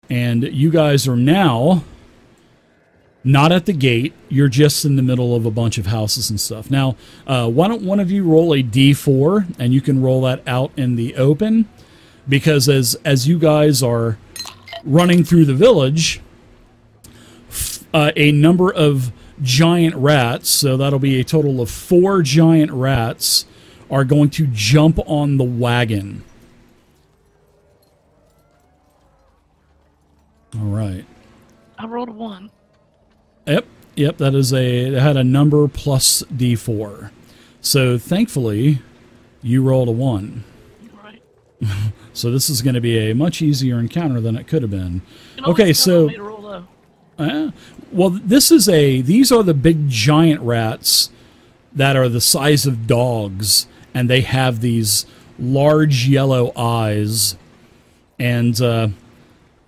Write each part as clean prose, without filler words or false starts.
And you guys are now not at the gate. You're just in the middle of a bunch of houses and stuff. Now, why don't one of you roll a d4, and you can roll that out in the open, because as you guys are running through the village, a number of giant rats, so that'll be a total of 4 giant rats, are going to jump on the wagon. All right. I rolled a 1. Yep, that is it had a number plus d4. So thankfully, you rolled a 1. Right. So this is going to be a much easier encounter than it could have been. Okay, so well, these are the big giant rats that are the size of dogs, and they have these large yellow eyes, and a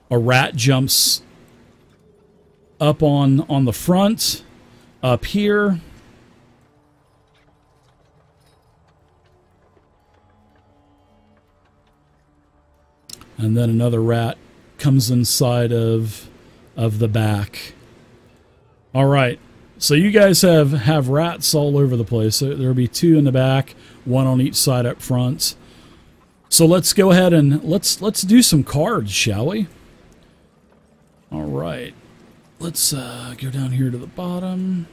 rat jumps up on the front, up here. And then another rat comes inside of the back. All right. So you guys have rats all over the place. So there'll be 2 in the back, 1 on each side up front. So let's go ahead and let's do some cards, shall we? All right. Let's go down here to the bottom.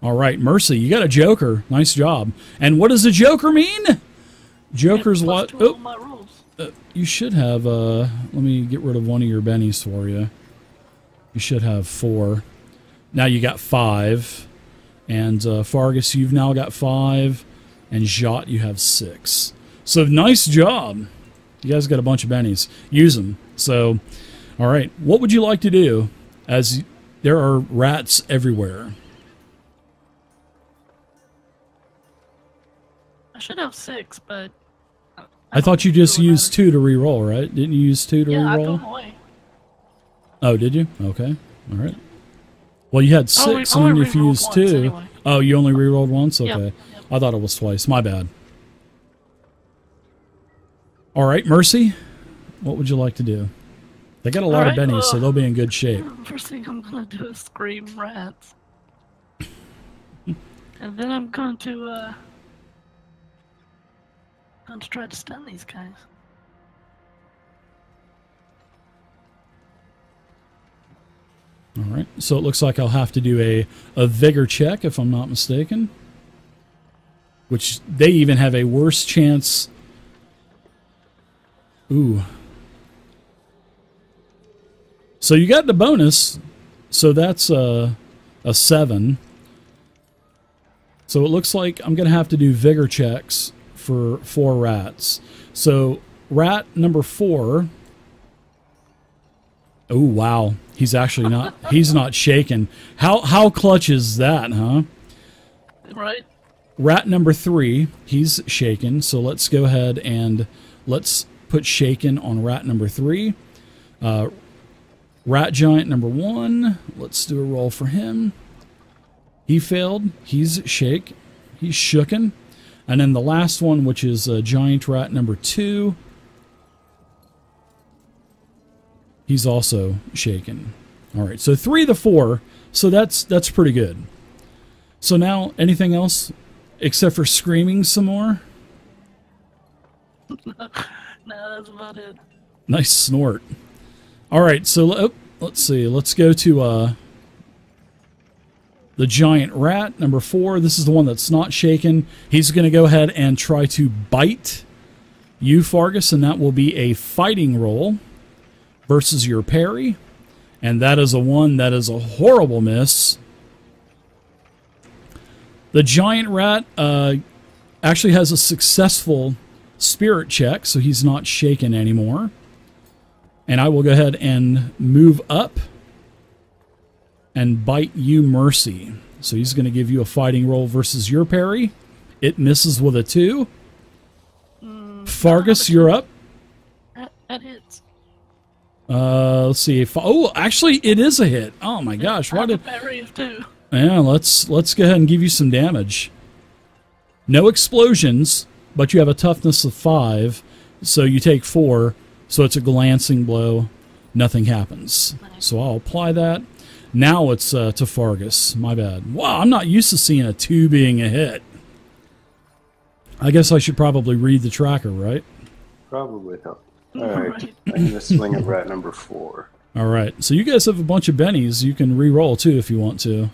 All right, Mercy, you got a Joker. Nice job. And what does a Joker mean? Joker's what? Oh, my rolls. You should have. Let me get rid of one of your bennies for you. You should have 4. Now you got 5. And Fargus, you've now got 5. And Jot, you have 6. So nice job. You guys got a bunch of bennies. Use them. So, all right. What would you like to do? As there are rats everywhere. I should have 6, but I thought you just used 2 to re-roll, right? Didn't you use 2 to re-roll? re-roll? Yeah, I threw them away. Oh, did you? Okay. All right. Well, you had 6, and then if you used 2... Anyway. Oh, you only re-rolled once? Okay. Yep. I thought it was twice. My bad. All right, Mercy, what would you like to do? They got a lot of bennies, so they'll be in good shape. First thing I'm going to do is scream rats. And then I'm going to try to stun these guys. All right, so it looks like I'll have to do a vigor check, if I'm not mistaken. Which they even have a worse chance. Ooh. So you got the bonus, so that's a 7. So it looks like I'm going to have to do vigor checks for 4 rats. So rat number 4. Oh, wow. He's actually not, he's not shaken. How clutch is that, huh? Right. Rat number 3, he's shaken. So let's go ahead and let's put shaken on rat number 3. Rat giant number 1. Let's do a roll for him. He failed. He's shake. He's shooken. And then the last one, which is giant rat number 2. He's also shaken. All right, so 3 to 4. So that's pretty good. So now, anything else except for screaming some more? No, that's about it. Nice snort. All right, so let's see. Let's go to the giant rat, number 4. This is the one that's not shaken. He's going to go ahead and try to bite you, Fargus, and that will be a fighting roll versus your parry. And that is a 1. That is a horrible miss. The giant rat actually has a successful spirit check, so he's not shaken anymore. And I will go ahead and move up and bite you, Mercy. So he's going to give you a fighting roll versus your parry. It misses with a 2. Fargus, you're up. That hits. Let's see. Oh, actually, it is a hit. Oh my gosh! Why did? Parry of 2. Yeah, let's go ahead and give you some damage. No explosions, but you have a toughness of 5, so you take 4. So it's a glancing blow nothing happens. So I'll apply that. Now it's to Fargus. My bad. Wow, I'm not used to seeing a 2 being a hit. I guess I should probably read the tracker, right? Probably help. Alright, I'm going to swing at rat number 4. Alright, so you guys have a bunch of bennies. You can re-roll too if you want to.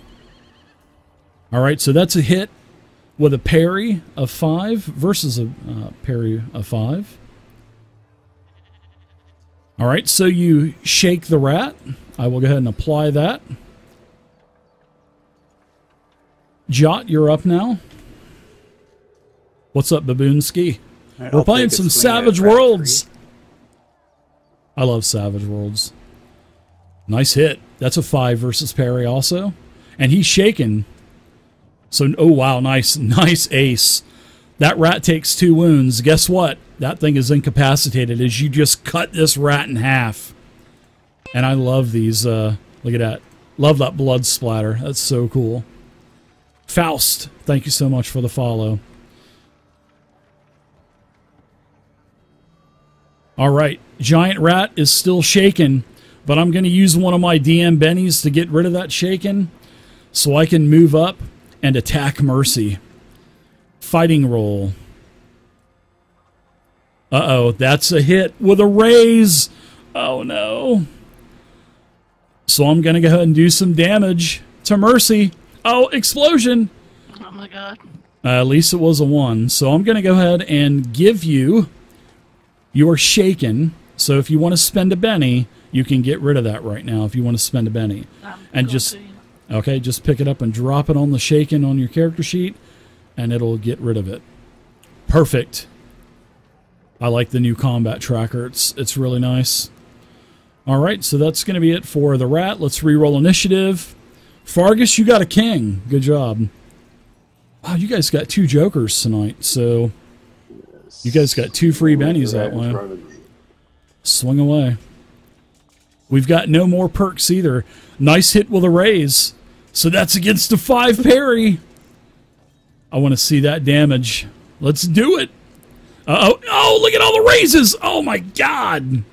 Alright, so that's a hit with a parry of 5 versus a parry of 5. Alright, so you shake the rat. I will go ahead and apply that. Jot, you're up now. What's up, Baboonski? Right, We're I'll playing take a some swing at Savage rat Worlds. 3. I love Savage Worlds. Nice hit. That's a 5 versus parry also. And he's shaken. So, oh wow, nice ace. That rat takes 2 wounds. Guess what? That thing is incapacitated as you just cut this rat in half. And I love these, look at that. Love that blood splatter. That's so cool. Faust, thank you so much for the follow. Alright, giant rat is still shaken, but I'm going to use one of my DM bennies to get rid of that shaken so I can move up and attack Mercy. Fighting roll. Uh-oh, that's a hit with a raise. Oh no. So I'm going to go ahead and do some damage to Mercy. Oh, explosion. Oh my god. At least it was a 1. So I'm going to go ahead and give you your shaken. So if you want to spend a Benny, you can get rid of that right now if you want to spend a Benny. And just, okay, just pick it up and drop it on the shaken on your character sheet, and it'll get rid of it. Perfect. I like the new combat tracker. It's really nice. All right, so that's going to be it for the rat. Let's re-roll initiative. Fargus, you got a king. Good job. Wow, you guys got 2 jokers tonight, so you guys got 2 free bennies that way. Swing away. We've got no more perks either. Nice hit with a raise. So that's against a 5 parry. I want to see that damage. Let's do it. Uh-oh. Oh, look at all the raises. Oh, my God.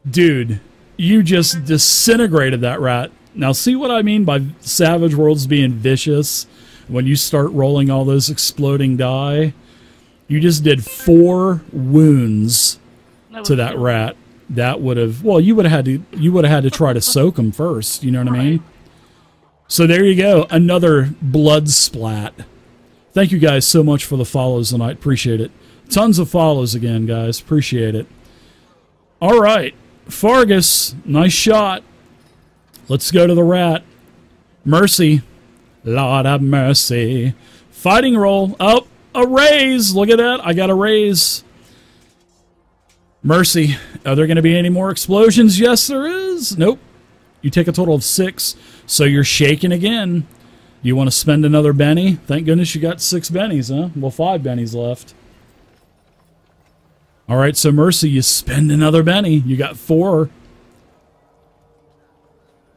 Dude, you just disintegrated that rat. Now, see what I mean by Savage Worlds being vicious? When you start rolling all those exploding die, you just did 4 wounds to that rat. That would have, well, you would have had to try to soak him first. You know what I mean? So there you go, another blood splat. Thank you guys so much for the follows tonight. Appreciate it. Tons of follows again, guys. Appreciate it. All right, Fargus, nice shot. Let's go to the rat. Mercy. Lord have mercy. Fighting roll. Oh, a raise. Look at that. I got a raise. Mercy. Are there going to be any more explosions? Yes, there is. Nope. You take a total of 6, so you're shaking again. You want to spend another Benny? Thank goodness you got 6 bennies, huh? Well, 5 bennies left. All right, so Mercy, you spend another Benny. You got 4.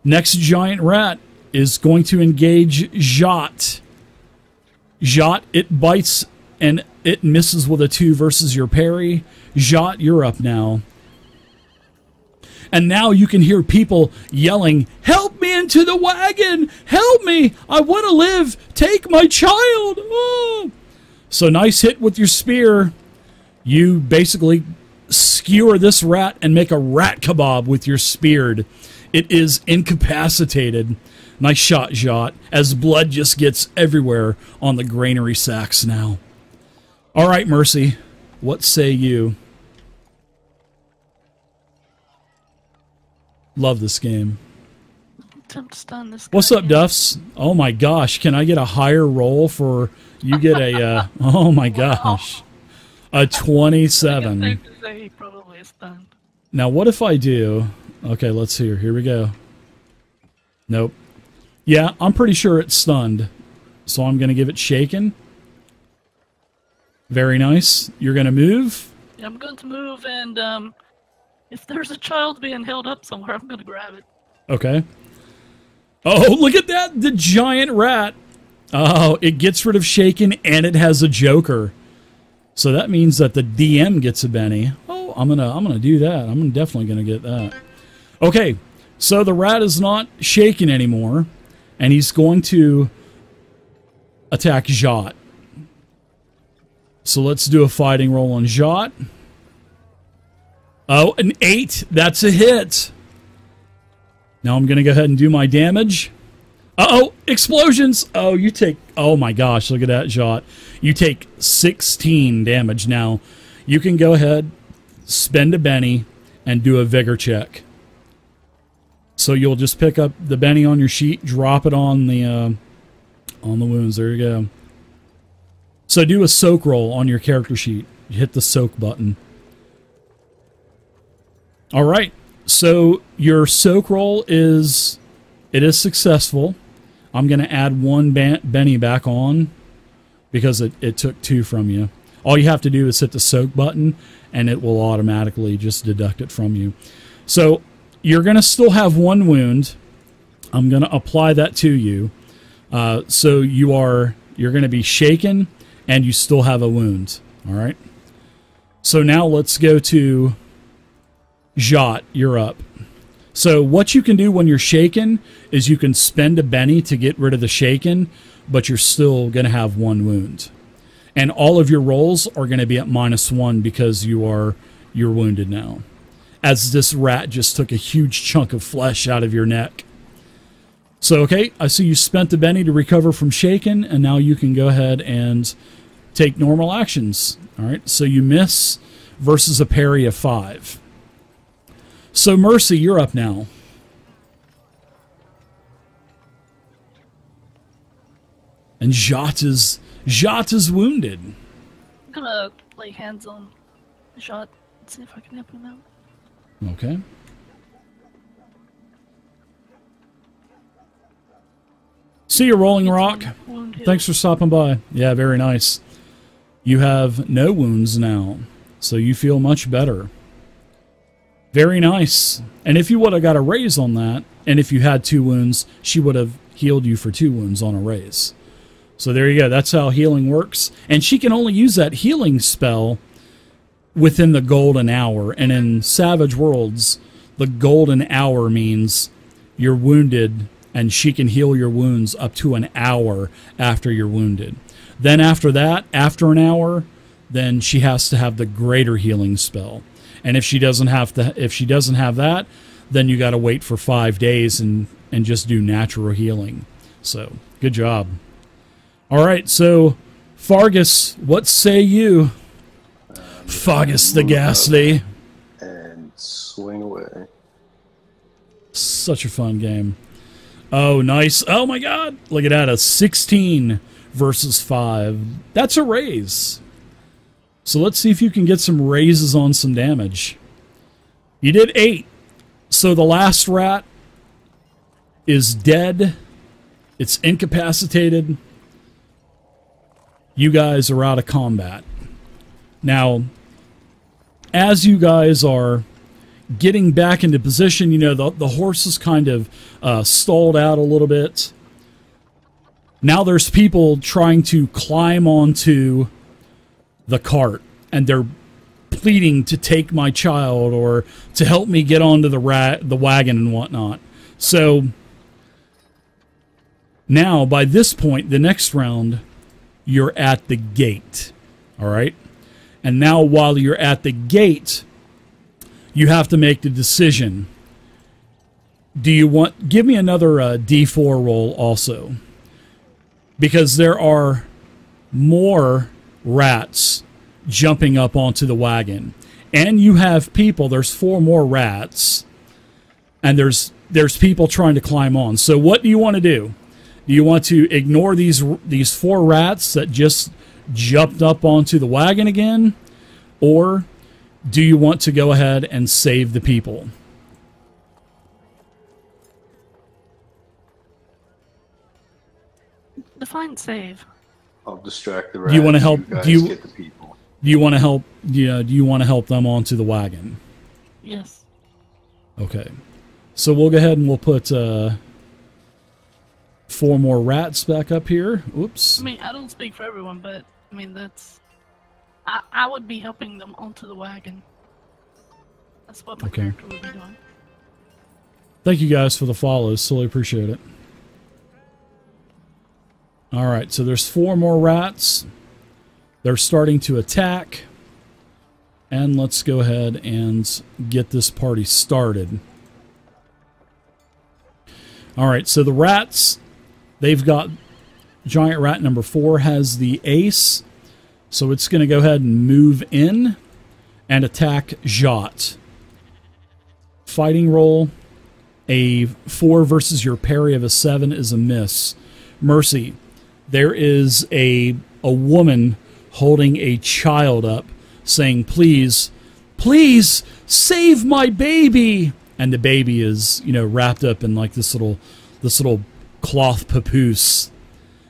Next giant rat is going to engage Jot. Jot, it bites and it misses with a 2 versus your parry. Jot, you're up now. And now you can hear people yelling, "Help me into the wagon! Help me! I want to live! Take my child!" Oh. So nice hit with your spear. You basically skewer this rat and make a rat kebab with your spear. It is incapacitated. Nice shot, Jot, as blood just gets everywhere on the granary sacks now. All right, Mercy, what say you? Love this game. Attempt to stun this guy. What's up, Duffs? Oh my gosh, can I get a higher roll for you get a, oh my gosh, a 27. I think he probably is stunned. Now, what if I do? Okay, let's hear. Here we go. Nope. Yeah, I'm pretty sure it's stunned. So I'm going to give it shaken. Very nice. You're going to move? Yeah, I'm going to move, and if there's a child being held up somewhere, I'm going to grab it. Okay. Oh, look at that! The giant rat! Oh, it gets rid of shaken, and it has a joker. So that means that the DM gets a Benny. Oh, I'm gonna do that. I'm definitely gonna get that. Okay, so the rat is not shaken anymore, and he's going to attack Jot. So let's do a fighting roll on Jot. Oh, an 8. That's a hit. Now I'm going to go ahead and do my damage. Uh-oh, explosions. Oh, you take... Oh, my gosh, look at that, Jot. You take 16 damage. Now, you can go ahead, spend a Benny, and do a Vigor check. So you'll just pick up the Benny on your sheet, drop it on the wounds. There you go. So do a soak roll on your character sheet. You hit the soak button. All right. So your soak roll is successful. I'm going to add one Benny back on because it took 2 from you. All you have to do is hit the soak button and it will automatically just deduct it from you. So you're going to still have 1 wound. I'm going to apply that to you. So you're going to be shaken and you still have a wound. All right. So now let's go to Jot. You're up. So what you can do when you're shaken is you can spend a Benny to get rid of the shaken, but you're still going to have 1 wound. And all of your rolls are going to be at -1 because you're wounded now. As this rat just took a huge chunk of flesh out of your neck. So, okay, I see you spent the Benny to recover from shaken, and now you can go ahead and take normal actions. All right, so you miss versus a parry of 5. So, Mercy, you're up now. And Jot is wounded. I'm gonna lay hands on Jot and see if I can help him out. Okay. See you, Rolling Rock. Thanks for stopping by. Yeah, very nice. You have no wounds now, so you feel much better. Very nice. And if you would have got a raise on that, and if you had 2 wounds, she would have healed you for 2 wounds on a raise. So there you go. That's how healing works. And she can only use that healing spell within the golden hour. And in Savage Worlds, the golden hour means you're wounded and she can heal your wounds up to an hour after you're wounded. Then after that, after an hour, then she has to have the greater healing spell. And if she doesn't have that, then you got to wait for 5 days and just do natural healing. So, good job. All right, so Fargus, what say you? Fargus the Ghastly. And swing away. Such a fun game. Oh, nice. Oh, my God. Look at that. A 16 versus 5. That's a raise. So let's see if you can get some raises on some damage. You did 8. So the last rat is dead. It's incapacitated. You guys are out of combat. Now, as you guys are getting back into position, you know, the horse is kind of stalled out a little bit. Now there's people trying to climb onto the cart, and they're pleading to take my child or to help me get onto the wagon and whatnot. So now, by this point, the next round, you're at the gate. All right? And now while you're at the gate, you have to make the decision. Do you want... Give me another D4 roll also. Because there are more rats jumping up onto the wagon. And you have people... There's 4 more rats. And there's people trying to climb on. So what do you want to do? Do you want to ignore these 4 rats that just jumped up onto the wagon again? Or do you want to go ahead and save the people? Define save. I'll distract the rats. Do you want to help? You guys get the people. Do you want to help? Yeah. Do you want to help them onto the wagon? Yes. Okay. So we'll go ahead and we'll put 4 more rats back up here. Oops. I mean, I don't speak for everyone, but I mean that's. I would be helping them onto the wagon. That's what my character would be doing. Thank you guys for the follows. Silly appreciate it. Alright, so there's 4 more rats. They're starting to attack. And let's go ahead and get this party started. Alright, so the rats, they've got giant rat number 4 has the ace. So it's going to go ahead and move in and attack Jot. Fighting roll. A 4 versus your parry of a 7 is a miss. Mercy. There is a woman holding a child up saying, please, please save my baby. And the baby is, you know, wrapped up in like this little cloth papoose.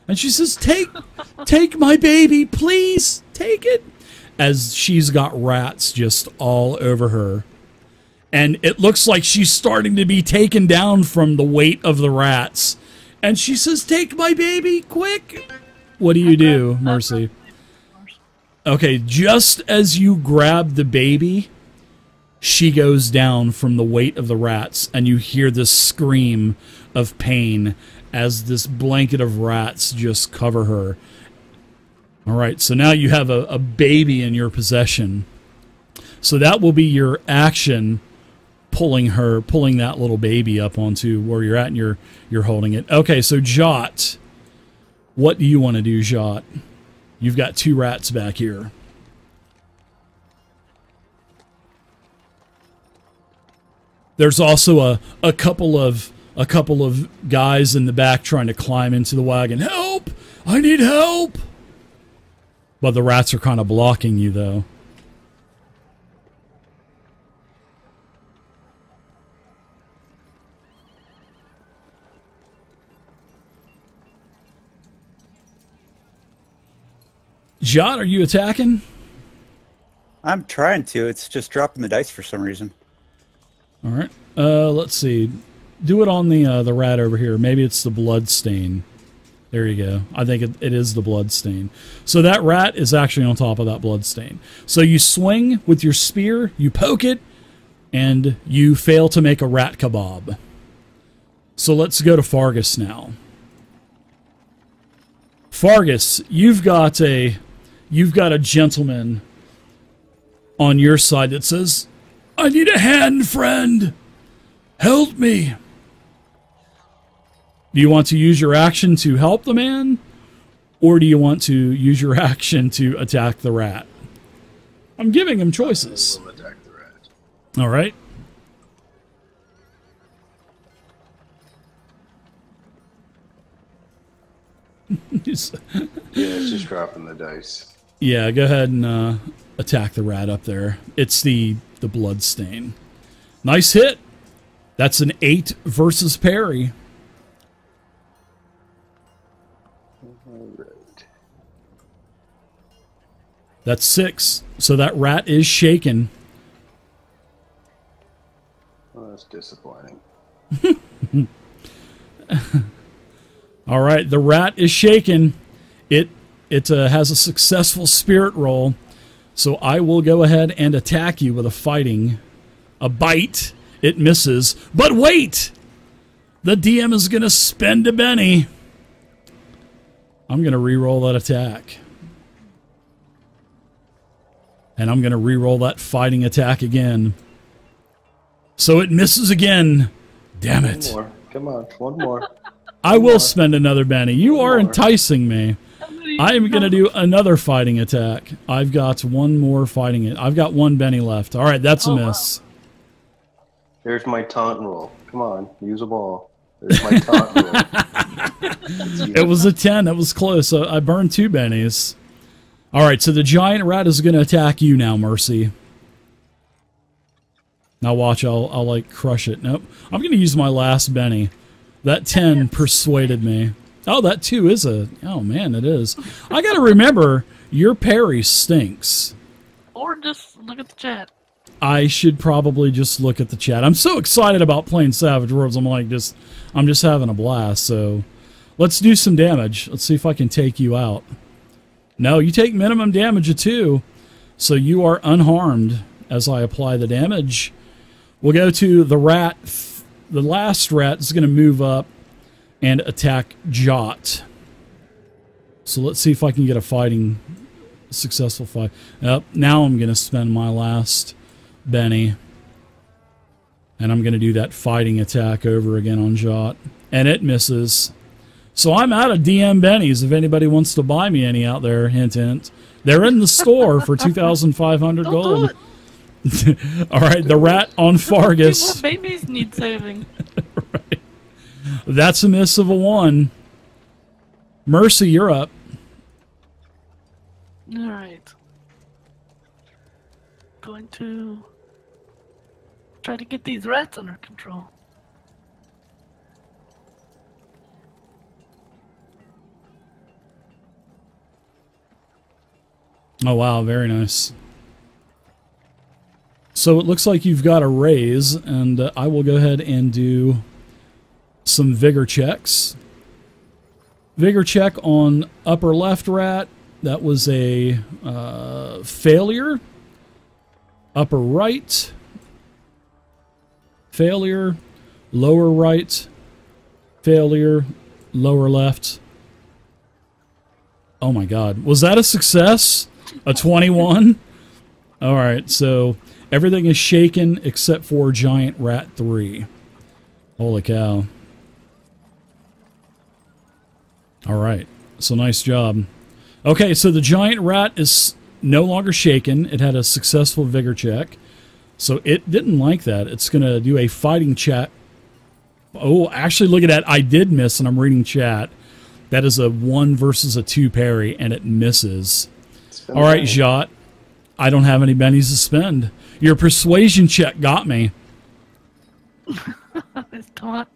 And she says, take my baby, please, take it. As she's got rats just all over her. And it looks like she's starting to be taken down from the weight of the rats. And she says, take my baby, quick. What do you do, Mercy? Okay, just as you grab the baby, she goes down from the weight of the rats. And you hear this scream of pain as this blanket of rats just cover her. All right, so now you have a baby in your possession. So that will be your action, pulling that little baby up onto where you're at, and you're holding it. Okay, so Jot, what do you want to do, Jot? You've got 2 rats back here. There's also a couple of guys in the back trying to climb into the wagon. Help! I need help! But the rats are kind of blocking you, though. Jot, are you attacking? I'm trying to. It's just dropping the dice for some reason. All right. Let's see. Do it on the rat over here. Maybe it's the blood stain. There you go. I think it is the blood stain. So that rat is actually on top of that blood stain. So you swing with your spear, you poke it, and you fail to make a rat kebab. So let's go to Fargus now. Fargus, you've got a gentleman on your side that says, I need a hand, friend. Help me. Do you want to use your action to help the man? Or do you want to use your action to attack the rat? I'm giving him choices. We'll attack the rat. All right. Yeah, it's just dropping the dice. Yeah, go ahead and attack the rat up there. It's the blood stain. Nice hit. That's an 8 versus parry. All right. That's 6. So that rat is shaken. Well, that's disappointing. All right, the rat is shaken. It has a successful spirit roll. So I will go ahead and attack you with a bite. It misses. But wait! The DM is going to spend a Benny. I'm going to re-roll that attack. And I'm going to re-roll that fighting attack again. So it misses again. Damn it. One more. Come on, one more. I will spend another Benny. You are enticing me. I am going to do another fighting attack. I've got one more fighting. I've got 1 Benny left. All right, that's a miss. Wow. There's my taunt roll. Come on, use a ball. There's my taunt roll. It was a 10. That was close. I burned 2 Bennies. All right, so the giant rat is going to attack you now, Mercy. Now watch, I'll like crush it. Nope. I'm going to use my last Benny. That 10 persuaded me. Oh, that 2 is oh man, it is. I got to remember, your parry stinks. Or just look at the chat. I should probably just look at the chat. I'm so excited about playing Savage Worlds. I'm just having a blast. So let's do some damage. Let's see if I can take you out. No, you take minimum damage of 2. So you are unharmed as I apply the damage. We'll go to the rat the last rat is going to move up and attack Jot. So let's see if I can get a successful fight. Now I'm going to spend my last Benny. And I'm going to do that fighting attack over again on Jot. And it misses. So I'm out of DM Bennies if anybody wants to buy me any out there. Hint, hint. They're in the store for 2,500 gold. All right, the rat on Fargus. Babies need saving. Right. That's a miss of a 1. Mercy, you're up. All right. Going to try to get these rats under control. Oh, wow, very nice. So it looks like you've got a raise, and I will go ahead and do some vigor checks. Vigor check on upper left rat. That was a failure. Upper right. Failure. Lower right. Failure. Lower left. Oh my god. Was that a success? A 21? Alright, so everything is shaken except for Giant Rat 3. Holy cow. Alright, so nice job. Okay, so the Giant Rat is no longer shaken. It had a successful vigor check. So it didn't like that. It's going to do a fighting check. Oh, actually, look at that. I did miss, and I'm reading chat. That is a 1 versus a 2 parry, and it misses. All right, Jot. I don't have any bennies to spend. Your persuasion check got me. It's taunt.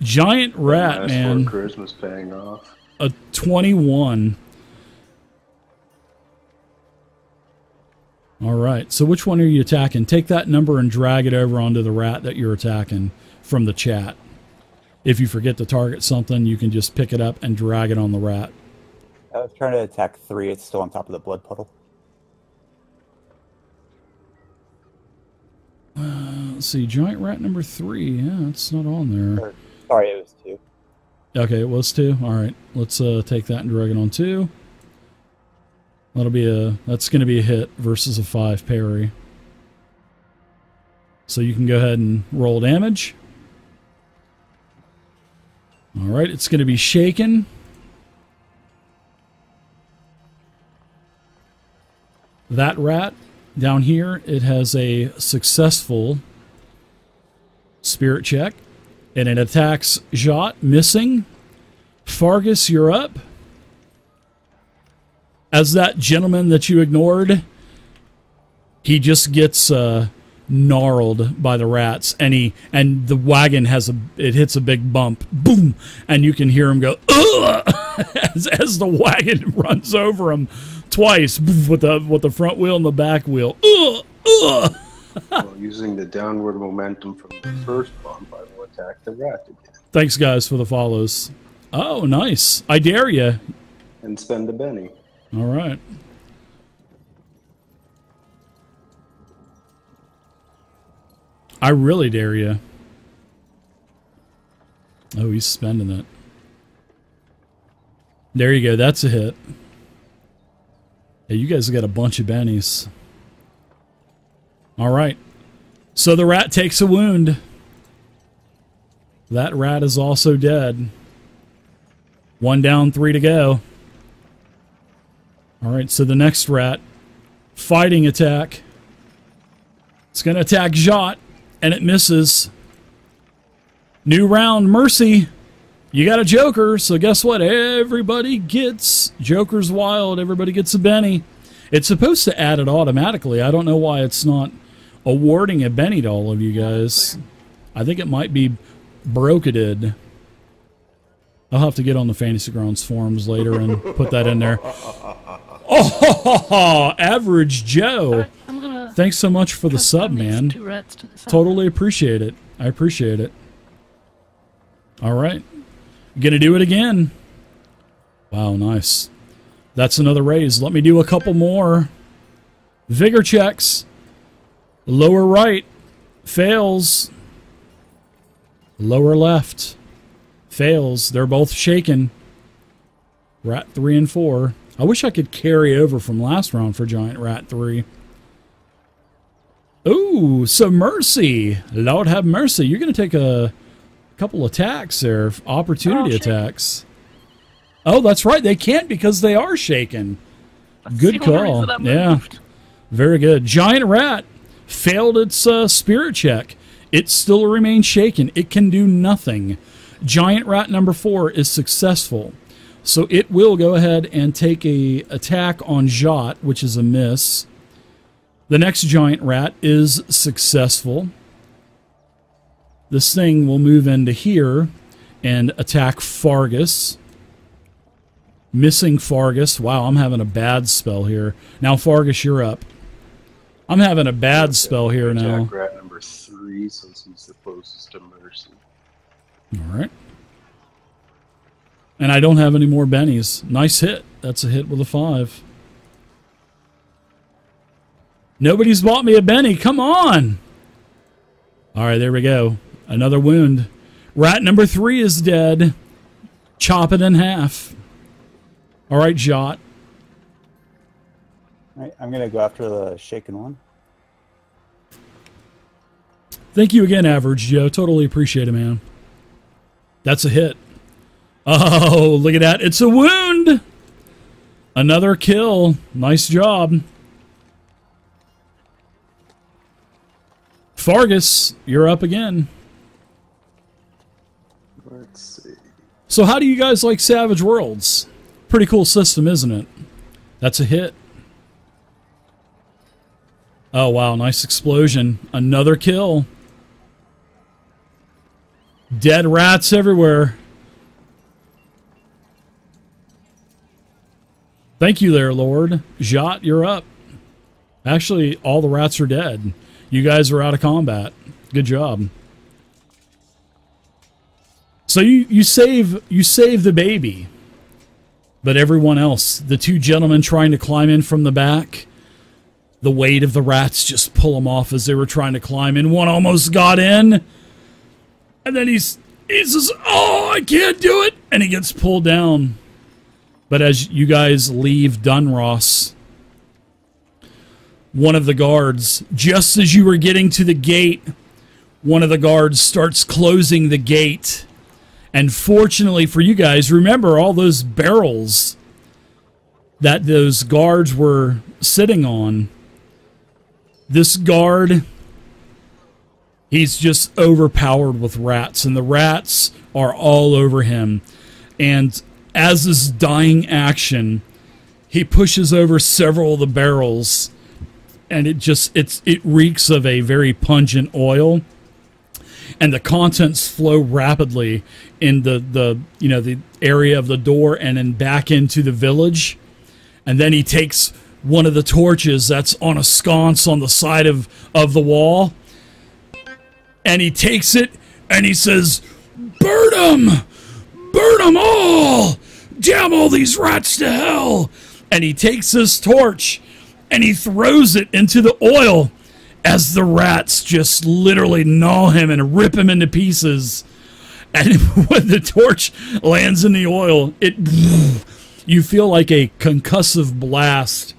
Giant Rat, man. Charisma's paying off. A 21. All right, so which one are you attacking? Take that number and drag it over onto the rat that you're attacking from the chat. If you forget to target something, you can just pick it up and drag it on the rat. I was trying to attack 3. It's still on top of the blood puddle. Let's see, Giant Rat number 3. Yeah, it's not on there. Sorry, it was 2. Okay, it was 2. All right, let's take that and drag it on 2. That's going to be a hit versus a 5 parry. So you can go ahead and roll damage. All right, it's going to be shaken. That rat down here, it has a successful spirit check. And it attacks Jot, missing. Fargus, you're up. As that gentleman that you ignored, he just gets gnarled by the rats, and the wagon hits a big bump, boom, and you can hear him go ugh, as the wagon runs over him twice with the front wheel and the back wheel. Ugh, ugh. Well, using the downward momentum from the first bump, I will attack the rat again. Thanks, guys, for the follows. Oh, nice. I dare you. And spend a Benny. All right. I really dare you. Oh, he's spending it. There you go. That's a hit. Hey, you guys have got a bunch of bennies. All right. So the rat takes a wound. That rat is also dead. 1 down, 3 to go. All right, so the next rat, fighting attack. It's going to attack Jot, and it misses. New round, Mercy. You got a Joker, so guess what? Everybody gets Joker's Wild. Everybody gets a Benny. It's supposed to add it automatically. I don't know why it's not awarding a Benny to all of you guys. I think it might be broketed. I'll have to get on the Fantasy Grounds forums later and put that in there. Oh, Average Joe. Thanks so much for the sub, man. Totally appreciate it. I appreciate it. All right. Gonna do it again. Wow, nice. That's another raise. Let me do a couple more. Vigor checks. Lower right. Fails. Lower left. Fails. They're both shaken. Rat 3 and 4. I wish I could carry over from last round for Giant Rat 3. Ooh, so Mercy. Lord have mercy. You're going to take a couple attacks there. Opportunity attacks. Oh, that's right. They can't because they are shaken. Good call. Yeah. Very good. Giant Rat failed its spirit check. It still remains shaken. It can do nothing. Giant Rat number 4 is successful. So it will go ahead and take a attack on Jot, which is a miss. The next Giant Rat is successful. This thing will move into here and attack Fargus. Missing Fargus. Wow, I'm having a bad spell here. Now, Fargus, you're up. I'm having a bad spell here now. Attack rat number 3 since he's the closest to Mercy. All right. And I don't have any more bennies. Nice hit. That's a hit with a 5. Nobody's bought me a Benny. Come on. All right, there we go. Another wound. Rat number 3 is dead. Chop it in half. All right, Jot. All right, I'm going to go after the shaken one. Thank you again, Average Joe. Totally appreciate it, man. That's a hit. Oh, look at that. It's a wound. Another kill. Nice job. Fargus, you're up again. Let's see. So how do you guys like Savage Worlds? Pretty cool system, isn't it? That's a hit. Oh, wow. Nice explosion. Another kill. Dead rats everywhere. Thank you there, Lord. Jot, you're up. Actually, all the rats are dead. You guys are out of combat. Good job. So you save the baby. But everyone else, the 2 gentlemen trying to climb in from the back, the weight of the rats just pull them off as they were trying to climb in. One almost got in. And then he says, "Oh, I can't do it." And he gets pulled down. But as you guys leave Dunross, one of the guards, just as you were getting to the gate, one of the guards starts closing the gate. And fortunately for you guys, remember all those barrels that those guards were sitting on. This guard, he's just overpowered with rats, and the rats are all over him. And as this dying action, he pushes over several of the barrels, and it reeks of a very pungent oil. And the contents flow rapidly in the area of the door and then back into the village. And then he takes one of the torches that's on a sconce on the side of the wall, and he takes it and he says, "Burn them! Burn them all! Damn all these rats to hell!" And he takes this torch and he throws it into the oil as the rats just literally gnaw him and rip him into pieces. And when the torch lands in the oil, you feel like a concussive blast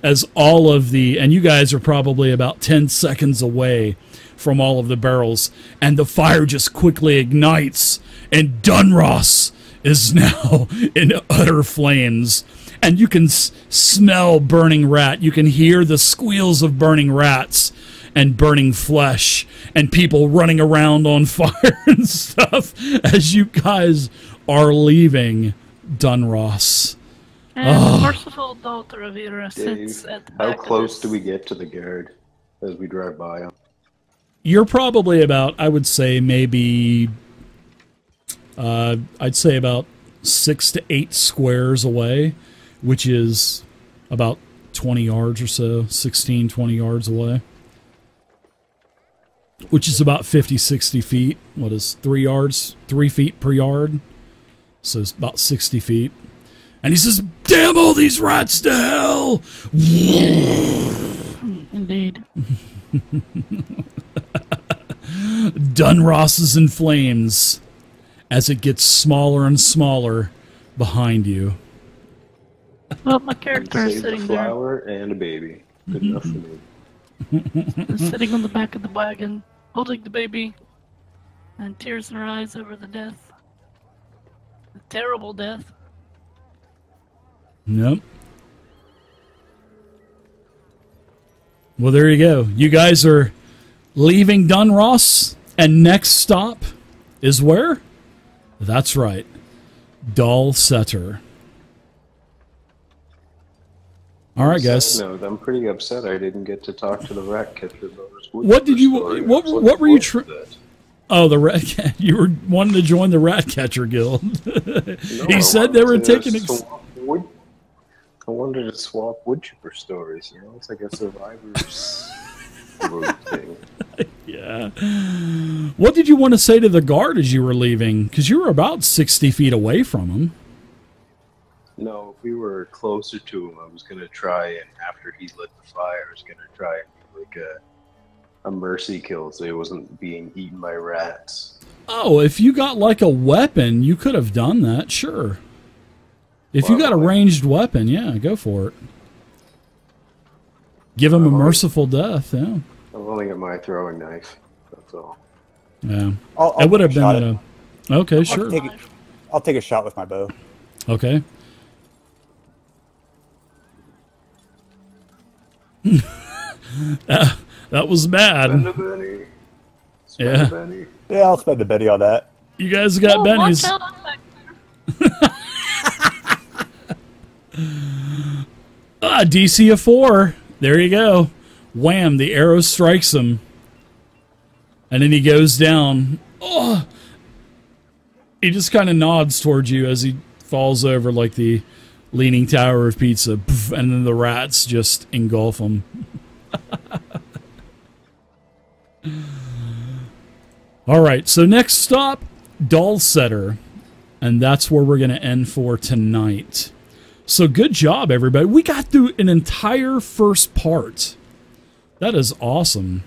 as all of and you guys are probably about 10 seconds away from all of the barrels, and the fire just quickly ignites, and Dunross is now in utter flames. And you can smell burning rat. You can hear the squeals of burning rats and burning flesh and people running around on fire and stuff as you guys are leaving Dunross. And the merciful daughter of Ira sits at the back. How close do we get to the guard as we drive by him? You're probably about, I would say, maybe, I'd say about 6 to 8 squares away, which is about 20 yards or so, 16, 20 yards away. Which is about 50, 60 feet. What is 3 yards? 3 feet per yard. So it's about 60 feet. And he says, "Damn all these rats to hell!" Indeed. Dunross is in flames as it gets smaller and smaller behind you. Well, my character is Save a sitting there, flower and a baby. Good enough for me. sitting on the back of the wagon, holding the baby, and tears in her eyes over the death. The terrible death. Nope. Well, there you go. You guys are leaving Dunross, and next stop is where? That's right. Dalsetter. All right, guys. No, I'm pretty upset I didn't get to talk to the rat catcher about his wood What did you? story. What I was were you? looking forward to Oh, the rat. You were wanting to join the Rat Catcher Guild. that. He No, said I they were wanted to taking. swap wood. I wanted to swap wood chipper stories. You know, it's like a survivor's road thing. Yeah. What did you want to say to the guard as you were leaving? Because you were about 60 feet away from him. No, if we were closer to him, I was gonna try, and after he lit the fire, I was gonna try and do like a mercy kill so he wasn't being eaten by rats. Oh, if you got like a weapon, you could have done that, sure. If you got a Well, ranged weapon, yeah, go for it. Give him a merciful death, yeah. I've only got my throwing knife. That's all. Yeah. I'll It would have take a shot been a... Okay, sure. I'll take a shot with my bow. Okay. That was bad. Spend a penny. Spend Yeah. a penny. Yeah, I'll spend the Betty on that. You guys got Oh, bennies. watch out, I'm back there. DC of 4. There you go. Wham, the arrow strikes him. And then he goes down. Oh! He just kind of nods towards you as he falls over like the Leaning Tower of Pizza. Poof, and then the rats just engulf him. All right, so next stop, Dalsetter. And that's where we're going to end for tonight. So good job, everybody. We got through an entire first part. That is awesome.